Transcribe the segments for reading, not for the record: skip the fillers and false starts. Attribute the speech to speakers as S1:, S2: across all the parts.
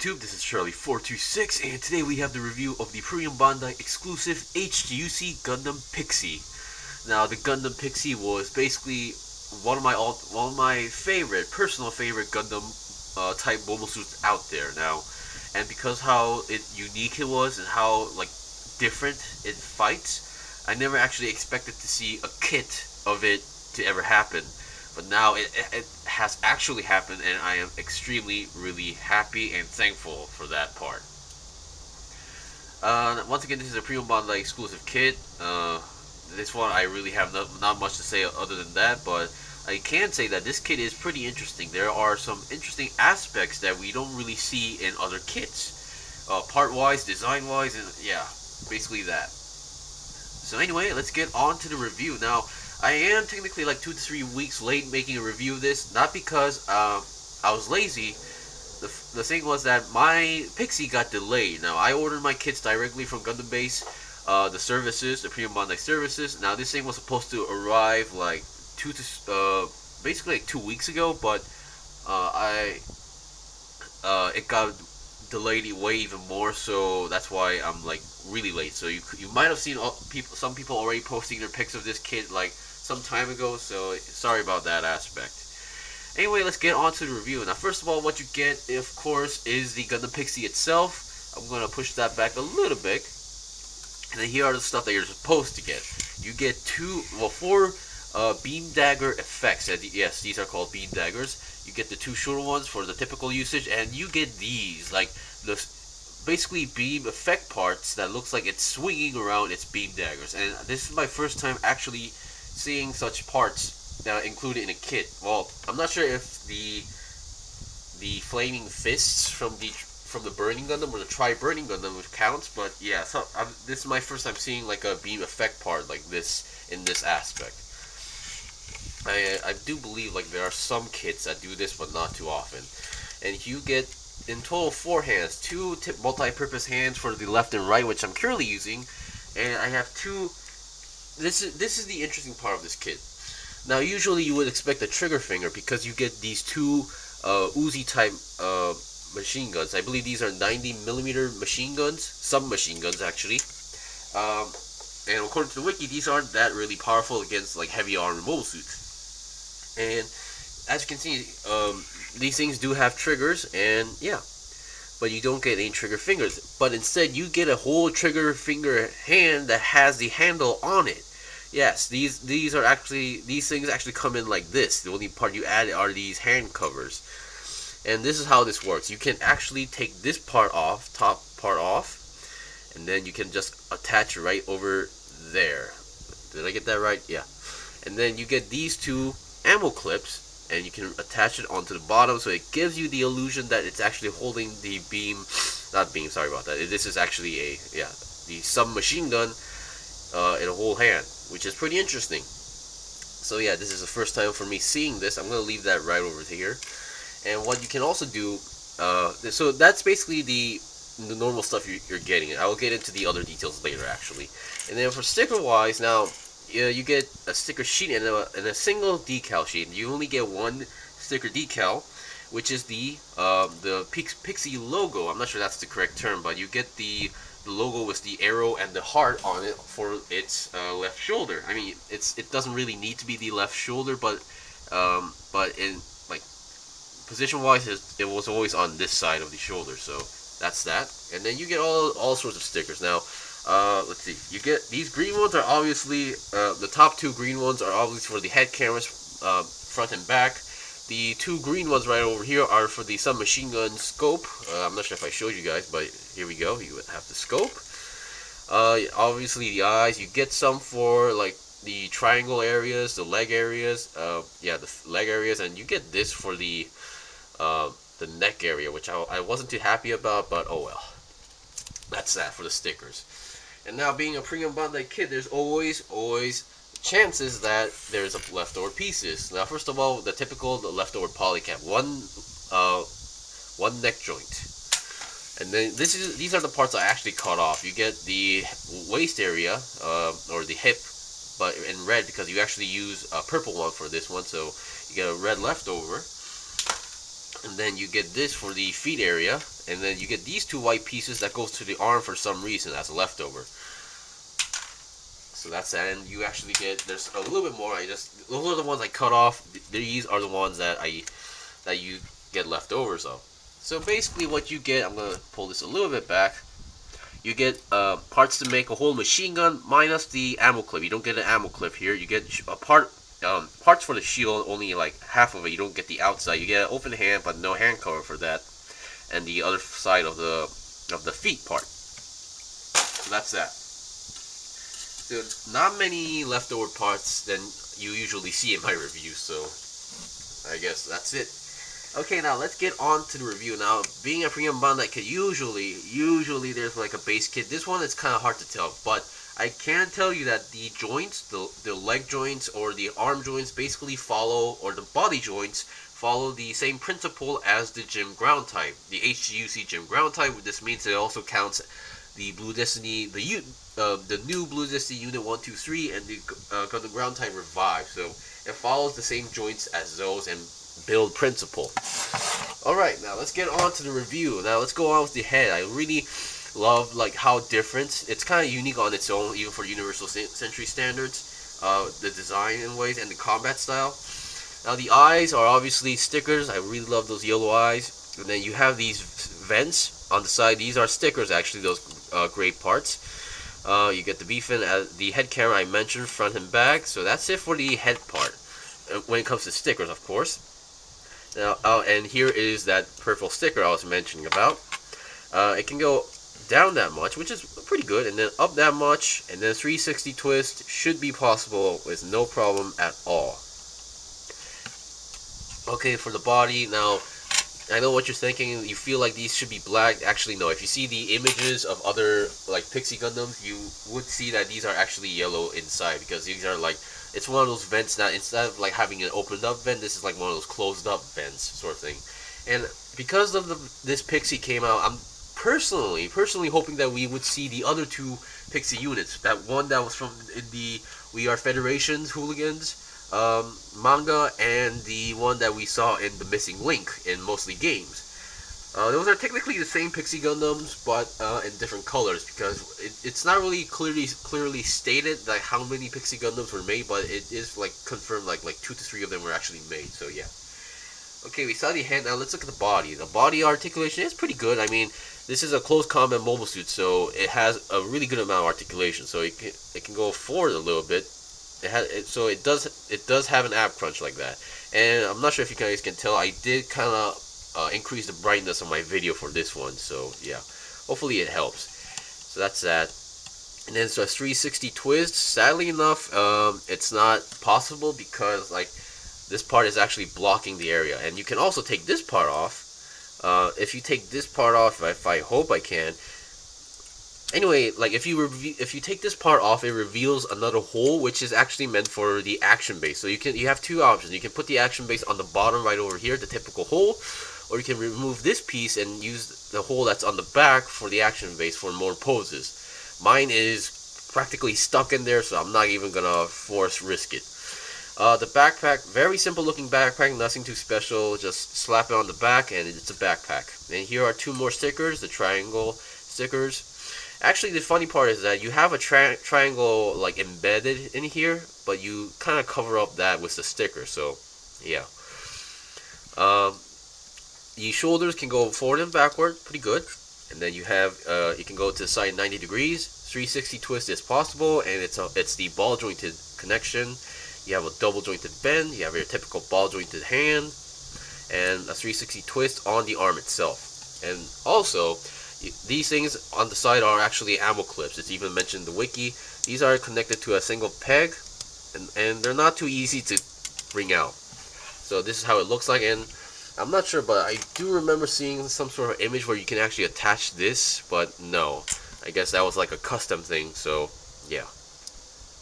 S1: YouTube? This is Charlie426, and today we have the review of the P-Bandai exclusive HGUC Gundam Pixy. Now, the Gundam Pixy was basically one of my personal favorite Gundam type mobile suits out there now, and because how unique it was and how different it fights, I never actually expected to see a kit of it to ever happen. But now it has actually happened, and I am extremely, really happy and thankful for that part. Once again, this is a P-Bandai exclusive kit. This one I really have not much to say other than that, but I can say that this kit is pretty interesting. There are some interesting aspects that we don't really see in other kits, part-wise, design-wise, and yeah, basically that. So anyway, let's get on to the review now. I am technically 2 to 3 weeks late making a review of this, not because I was lazy. The thing was that my Pixy got delayed. Now, I ordered my kits directly from Gundam Base, the services, the P-Bandai services. Now, this thing was supposed to arrive basically 2 weeks ago, but it got delayed way even more, so that's why I'm really late. So you might have seen some people already posting their pics of this kit some time ago, so sorry about that aspect. Anyway, let's get on to the review. Now, first of all, what you get, of course, is the Gundam Pixy itself. I'm going to push that back a little bit. And then here are the stuff that you're supposed to get. You get four beam dagger effects. Yes, these are called beam daggers. You get the 2 shorter ones for the typical usage, and you get these, basically beam effect parts that looks like it's swinging around its beam daggers. And this is my first time actually seeing such parts included in a kit. Well, I'm not sure if the flaming fists from the burning Gundam or the tri-burning Gundam counts, but yeah, so this is my first time seeing a beam effect part like this in this aspect. I do believe there are some kits that do this, but not too often. And you get in total 4 hands, 2 multi-purpose hands for the left and right, which I'm currently using, and I have 2. This is the interesting part of this kit. Now, usually you would expect a trigger finger because you get these 2 Uzi type machine guns. I believe these are 90mm machine guns, submachine guns actually. And according to the wiki, these aren't that really powerful against heavy armored mobile suits. And as you can see, these things do have triggers, and yeah, but you don't get any trigger fingers. But instead, you get a whole trigger finger hand that has the handle on it. Yes, these things actually come in like this. The only part you add are these hand covers. And this is how this works. You can actually take this part off, top part off, and then you can just attach it right over there. Did I get that right? Yeah. And then you get these 2 ammo clips, and you can attach it onto the bottom, so it gives you the illusion that it's actually holding the sorry about that. This is actually the submachine gun in a whole hand, which is pretty interesting. So yeah, this is the first time for me seeing this. I'm going to leave that right over here. And what you can also do, so that's basically the normal stuff you're getting. I will get into the other details later, actually. And then for sticker wise, now you get a sticker sheet and a single decal sheet. You only get 1 sticker decal, which is the Pixy logo. I'm not sure that's the correct term, but you get the logo with the arrow and the heart on it for its left shoulder. I mean, it doesn't really need to be the left shoulder, but in position wise, it was always on this side of the shoulder. So that's that. And then you get all sorts of stickers. Now, let's see. You get these green ones are obviously the top 2 green ones are obviously for the head cameras, front and back. The 2 green ones right over here are for the submachine gun scope. I'm not sure if I showed you guys, but here we go. You have the scope. Obviously the eyes. You get some for the triangle areas, the leg areas. Yeah, the leg areas, and you get this for the neck area, which I wasn't too happy about, but oh well. That's that for the stickers. And now, being a P-Bandai kit, there's always chances that there's leftover pieces. Now, first of all, the leftover polycap, one neck joint, and then these are the parts I actually cut off. You get the waist area or the hip, but in red because you actually use a purple one for this one, so you get a red leftover. And then you get this for the feet area, and then you get these two white pieces that goes to the arm for some reason as a leftover. So that's that, and you actually get, there's a little bit more. Those are the ones I cut off. These are the ones that you get leftovers of. So basically what you get, I'm gonna pull this a little bit back. You get parts to make a whole machine gun minus the ammo clip. You don't get an ammo clip here. You get a parts for the shield, only like half of it. You don't get the outside. You get an open hand, but no hand cover for that. And the other side of the feet part. So that's that. So not many leftover parts than you usually see in my reviews. So I guess that's it. Okay, now let's get on to the review. Now, being a premium Bandai kit, usually there's like a base kit. This one, it's kind of hard to tell, but I can tell you that the joints, the leg joints or the arm joints basically follow, or the body joints follow the same principle as the Gym ground type, the HGUC Gym ground type. This means it also counts the Blue Destiny, the new Blue Destiny Unit 123 and the Gundam ground type Revive. So it follows the same joints as those and build principle. Alright, now let's get on to the review. Now let's go on with the head. I really love like how different, it's kind of unique on its own, even for Universal Century standards, the design in ways and the combat style. Now the eyes are obviously stickers. I really love those yellow eyes. And then you have these vents on the side. These are stickers actually, those gray parts. You get the beef fin, the head camera I mentioned, front and back. So that's it for the head part when it comes to stickers, of course. Now, and here is that purple sticker I was mentioning about. It can go down that much, which is pretty good, and then up that much, and then 360 twist should be possible with no problem at all. Okay, for the body, now, I know what you're thinking. You feel like these should be black. Actually, no. If you see the images of other, like, Pixy Gundams, you would see that these are actually yellow inside, because these are, like, it's one of those vents that instead of like having an opened up vent, this is like one of those closed up vents sort of thing. And because of this Pixy came out, I'm personally hoping that we would see the other two Pixy units. That one that was from the We Are Federation's Hooligans manga, and the one that we saw in The Missing Link in mostly games. Those are technically the same Pixy Gundams, but in different colors, because it's not really clearly stated like how many Pixy Gundams were made, but it is like confirmed like 2 to 3 of them were actually made. So yeah. Okay, we saw the head. Now let's look at the body. The body articulation is pretty good. I mean, this is a close combat mobile suit, so it has a really good amount of articulation. So it can go forward a little bit. So it does have an ab crunch like that. And I'm not sure if you guys can tell, I did kind of increase the brightness of my video for this one, so yeah, hopefully it helps. So that's that. And then so a 360 twist, sadly enough, it's not possible because like this part is actually blocking the area. And you can also take this part off. If you take this part off, if I hope I can. Anyway, like if you take this part off, it reveals another hole, which is actually meant for the action base. So you have two options. You can put the action base on the bottom right over here, the typical hole, or you can remove this piece and use the hole that's on the back for the action base for more poses. Mine is practically stuck in there, so I'm not even gonna risk it. The backpack, very simple looking backpack, nothing too special. Just slap it on the back and it's a backpack. And here are two more stickers, the triangle stickers. Actually, the funny part is that you have a triangle like embedded in here, but you kind of cover up that with the sticker. So, yeah. The shoulders can go forward and backward, pretty good. And then you have, you can go to the side 90 degrees. 360 twist is possible, and it's the ball jointed connection. You have a double jointed bend. You have your typical ball jointed hand, and a 360 twist on the arm itself. And also, these things on the side are actually ammo clips. It's even mentioned in the wiki. These are connected to a single peg, and they're not too easy to bring out. So this is how it looks like, and I'm not sure, but I do remember seeing some sort of image where you can actually attach this, but no. I guess that was like a custom thing, so yeah.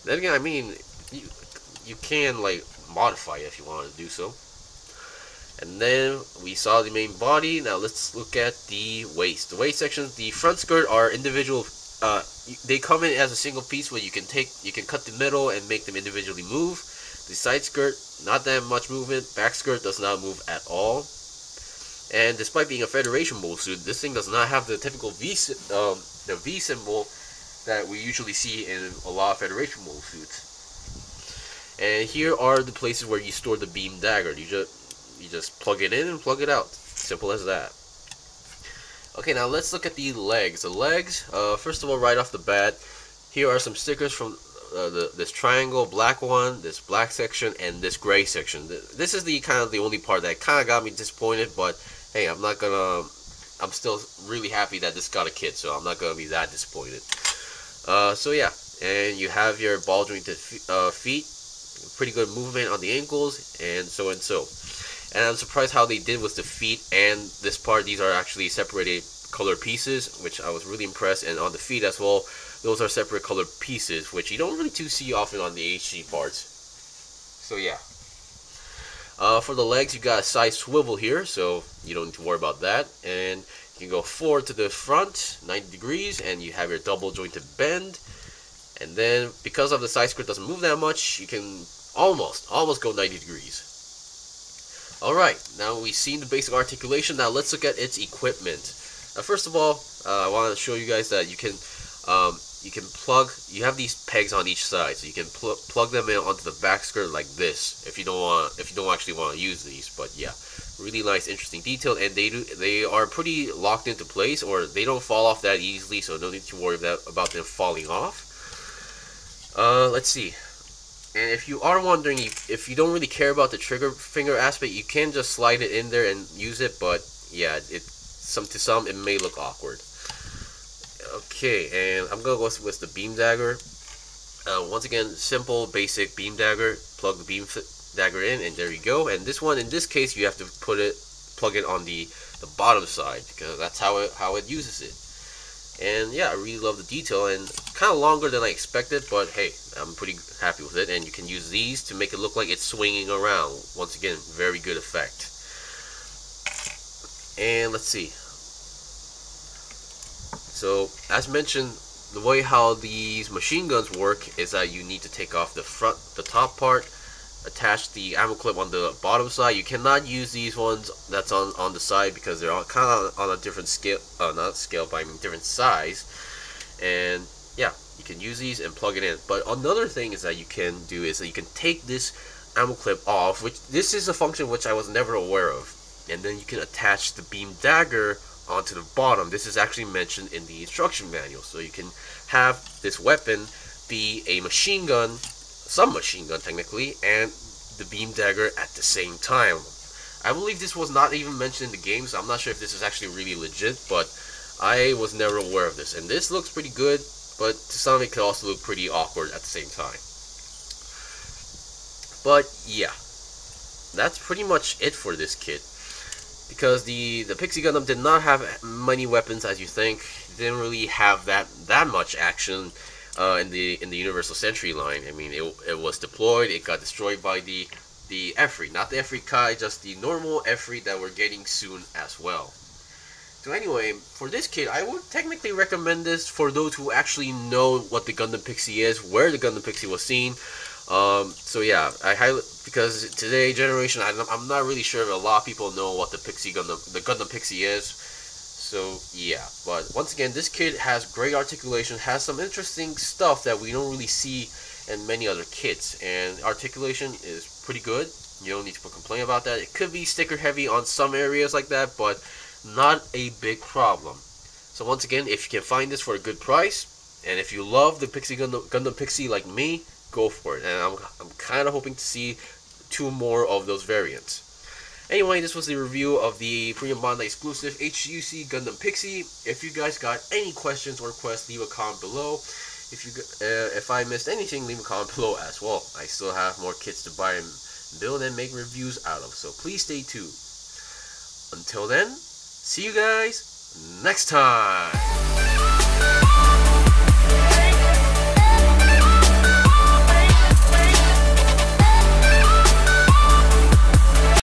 S1: Then again, I mean, you can like modify it if you want to do so. And then we saw the main body. Now let's look at the waist. The waist sections, the front skirt are individual. They come in as a single piece where you can cut the middle and make them individually move. The side skirt, not that much movement. Back skirt does not move at all. And despite being a Federation mold suit, this thing does not have the typical the V symbol that we usually see in a lot of Federation mold suits. And here are the places where you store the beam dagger. You just plug it in and plug it out. Simple as that. Okay, now let's look at the legs. The legs, first of all, right off the bat, here are some stickers from this triangle, black one, this black section, and this gray section. This is the only part that kind of got me disappointed, but hey, I'm still really happy that this got a kit, so I'm not gonna be that disappointed. So yeah, and you have your ball jointed feet, pretty good movement on the ankles, and so and so. And I'm surprised how they did with the feet and this part. These are actually separated color pieces, which I was really impressed. And on the feet as well, those are separate color pieces, which you don't really see often on the HG parts. So yeah. For the legs, you got a side swivel here, so you don't need to worry about that. And you can go forward to the front, 90 degrees, and you have your double jointed bend. And then, because of the side skirt doesn't move that much, you can almost go 90 degrees. Alright, now we've seen the basic articulation. Now let's look at its equipment. First of all, I want to show you guys that you can plug. You have these pegs on each side, so you can plug them in onto the back skirt like this. If you don't actually want to use these, but yeah, really nice, interesting detail, and they are pretty locked into place, or they don't fall off that easily, so no need to worry about them falling off. Let's see. And if you are wondering, if you don't really care about the trigger finger aspect, you can just slide it in there and use it, but yeah, to some it may look awkward. Okay, and I'm gonna go with the beam dagger. Once again, simple, basic beam dagger. Plug the beam dagger in, and there you go. And this one, in this case, you have to plug it on the bottom side, because that's how it uses it. And yeah, I really love the detail, and kind of longer than I expected, but hey, I'm pretty happy with it. And you can use these to make it look like it's swinging around. Once again, very good effect. And let's see. So, as mentioned, the way how these machine guns work is that you need to take off the top part, attach the ammo clip on the bottom side. You cannot use these ones that's on the side, because they're kind of on a different scale, not scale, but I mean different size. And yeah, you can use these and plug it in. But another thing is that you can do is that you can take this ammo clip off, which this is a function which I was never aware of, and then you can attach the beam dagger onto the bottom. This is actually mentioned in the instruction manual, so you can have this weapon be a machine gun, submachine gun technically, and the beam dagger at the same time. I believe this was not even mentioned in the game, so I'm not sure if this is actually really legit, but I was never aware of this. And this looks pretty good, but to some it could also look pretty awkward at the same time. But yeah, that's pretty much it for this kit. Because the Pixy Gundam did not have many weapons as you think. It didn't really have that much action in the Universal Century line. I mean, it was deployed. It got destroyed by the Efri, not the Efri Kai, just the normal Efri that we're getting soon as well. So anyway, for this kit, I would technically recommend this for those who actually know what the Gundam Pixy is, where the Gundam Pixy was seen. So yeah, because today generation, I'm not really sure if a lot of people know what the Gundam Pixy is. So yeah, but once again, this kit has great articulation, has some interesting stuff that we don't really see in many other kits, and articulation is pretty good. You don't need to complain about that. It could be sticker heavy on some areas like that, but not a big problem. So once again, if you can find this for a good price, and if you love the Gundam Pixy like me, go for it. And I'm kind of hoping to see 2 more of those variants. Anyway, this was the review of the P-Bandai exclusive HGUC Gundam Pixy. If you guys got any questions or requests, leave a comment below. If I missed anything, leave a comment below as well. I still have more kits to buy and build and make reviews out of, so please stay tuned. Until then, see you guys next time.